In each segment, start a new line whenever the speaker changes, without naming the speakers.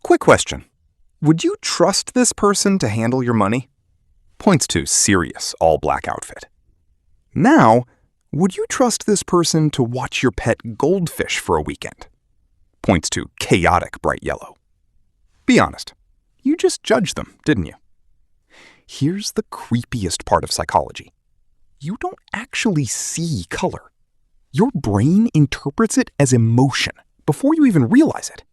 Quick question. Would you trust this person to handle your money? Points to serious all-black outfit. Now, would you trust this person to watch your pet goldfish for a weekend? Points to chaotic bright yellow. Be honest, you just judged them, didn't you? Here's the creepiest part of psychology. You don't actually see color. Your brain interprets it as emotion before you even realize it.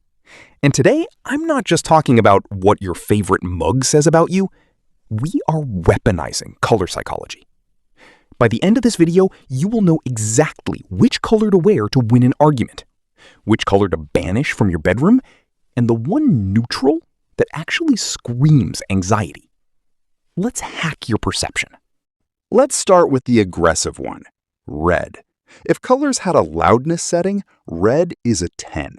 And today, I'm not just talking about what your favorite mug says about you. We are weaponizing color psychology. By the end of this video, you will know exactly which color to wear to win an argument, which color to banish from your bedroom, and the one neutral that actually screams anxiety. Let's hack your perception. Let's start with the aggressive one, red. If colors had a loudness setting, red is a 10.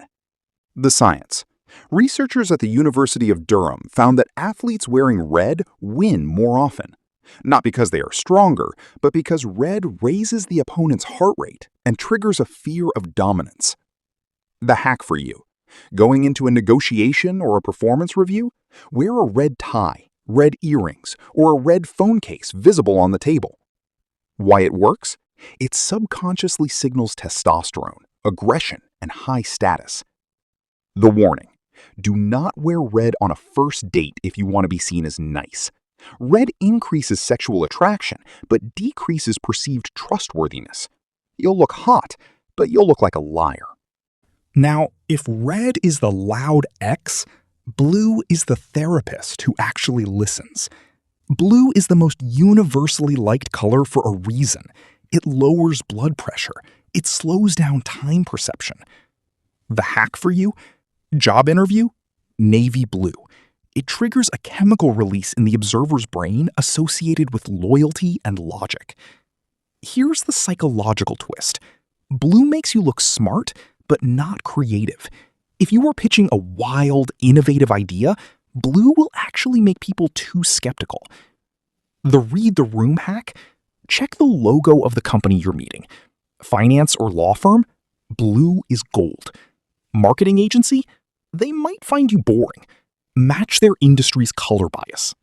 The science. Researchers at the University of Durham found that athletes wearing red win more often. Not because they are stronger, but because red raises the opponent's heart rate and triggers a fear of dominance. The hack for you. Going into a negotiation or a performance review, wear a red tie, red earrings, or a red phone case visible on the table. Why it works? It subconsciously signals testosterone, aggression, and high status. The warning. Do not wear red on a first date if you want to be seen as nice. Red increases sexual attraction, but decreases perceived trustworthiness. You'll look hot, but you'll look like a liar. Now, if red is the loud X, blue is the therapist who actually listens. Blue is the most universally liked color for a reason. It lowers blood pressure. It slows down time perception. The hack for you? Job interview? Navy blue. It triggers a chemical release in the observer's brain associated with loyalty and logic. Here's the psychological twist. Blue makes you look smart, but not creative. If you are pitching a wild, innovative idea, blue will actually make people too skeptical. The read the room hack? Check the logo of the company you're meeting. Finance or law firm? Blue is gold. Marketing agency? They might find you boring. Match their industry's color bias.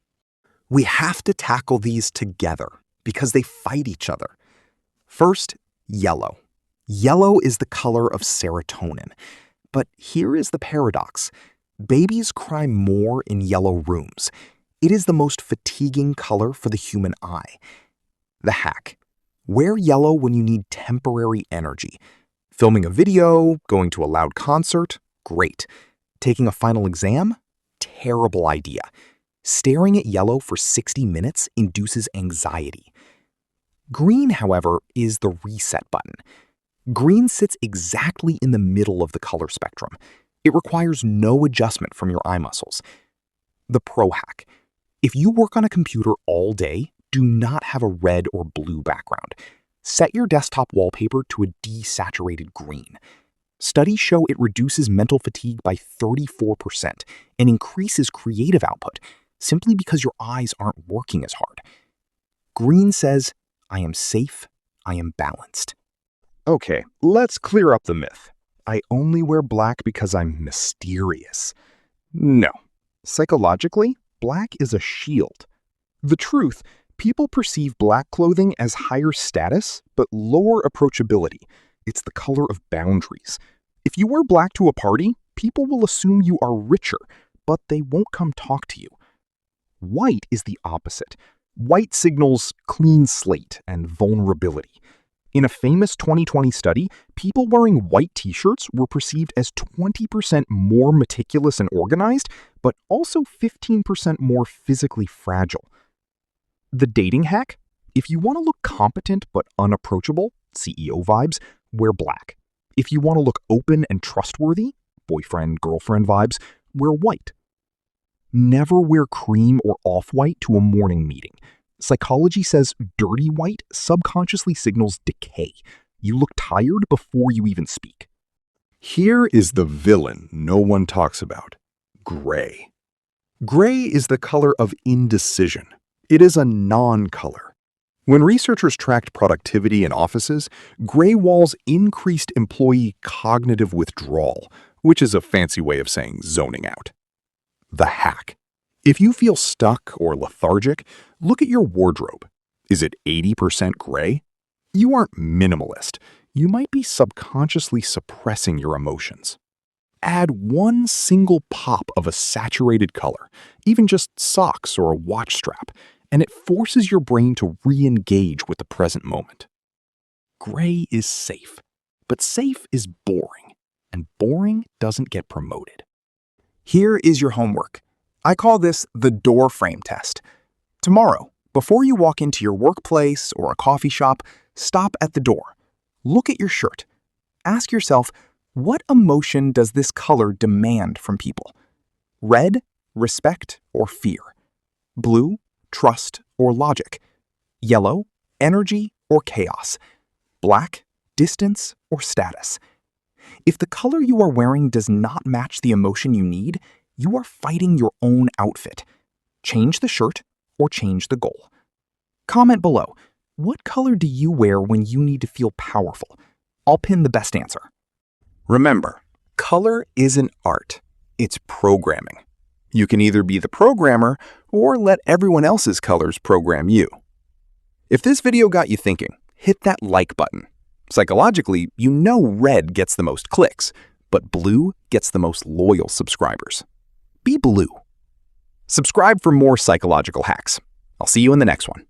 We have to tackle these together because they fight each other. First, yellow. Yellow is the color of serotonin. But here is the paradox. Babies cry more in yellow rooms. It is the most fatiguing color for the human eye. The hack. Wear yellow when you need temporary energy. Filming a video, going to a loud concert, great. Taking a final exam? Terrible idea. Staring at yellow for 60 minutes induces anxiety. Green, however, is the reset button. Green sits exactly in the middle of the color spectrum. It requires no adjustment from your eye muscles. The pro hack. If you work on a computer all day, do not have a red or blue background. Set your desktop wallpaper to a desaturated green. Studies show it reduces mental fatigue by 34% and increases creative output simply because your eyes aren't working as hard. Green says, I am safe, I am balanced. Okay, let's clear up the myth. I only wear black because I'm mysterious. No. Psychologically, black is a shield. The truth, people perceive black clothing as higher status, but lower approachability. It's the color of boundaries. If you wear black to a party, people will assume you are richer, but they won't come talk to you. White is the opposite. White signals clean slate and vulnerability. In a famous 2020 study, people wearing white t-shirts were perceived as 20% more meticulous and organized, but also 15% more physically fragile. The dating hack? If you want to look competent but unapproachable, CEO vibes, wear black. If you want to look open and trustworthy, boyfriend, girlfriend vibes, wear white. Never wear cream or off-white to a morning meeting. Psychology says dirty white subconsciously signals decay. You look tired before you even speak. Here is the villain no one talks about. Gray. Gray is the color of indecision. It is a non-color. When researchers tracked productivity in offices, gray walls increased employee cognitive withdrawal, which is a fancy way of saying zoning out. The hack. If you feel stuck or lethargic, look at your wardrobe. Is it 80% gray? You aren't minimalist. You might be subconsciously suppressing your emotions. Add one single pop of a saturated color, even just socks or a watch strap, and it forces your brain to re-engage with the present moment. Gray is safe, but safe is boring, and boring doesn't get promoted. Here is your homework. I call this the door frame test. Tomorrow, before you walk into your workplace or a coffee shop, stop at the door. Look at your shirt. Ask yourself, what emotion does this color demand from people? Red, respect or fear? Blue, trust or logic? Yellow, energy or chaos? Black, distance or status? If the color you are wearing does not match the emotion you need, you are fighting your own outfit. Change the shirt or change the goal. Comment below, what color do you wear when you need to feel powerful? I'll pin the best answer. Remember, color isn't art, it's programming. You can either be the programmer or let everyone else's colors program you. If this video got you thinking, hit that like button. Psychologically, you know red gets the most clicks, but blue gets the most loyal subscribers. Be blue. Subscribe for more psychological hacks. I'll see you in the next one.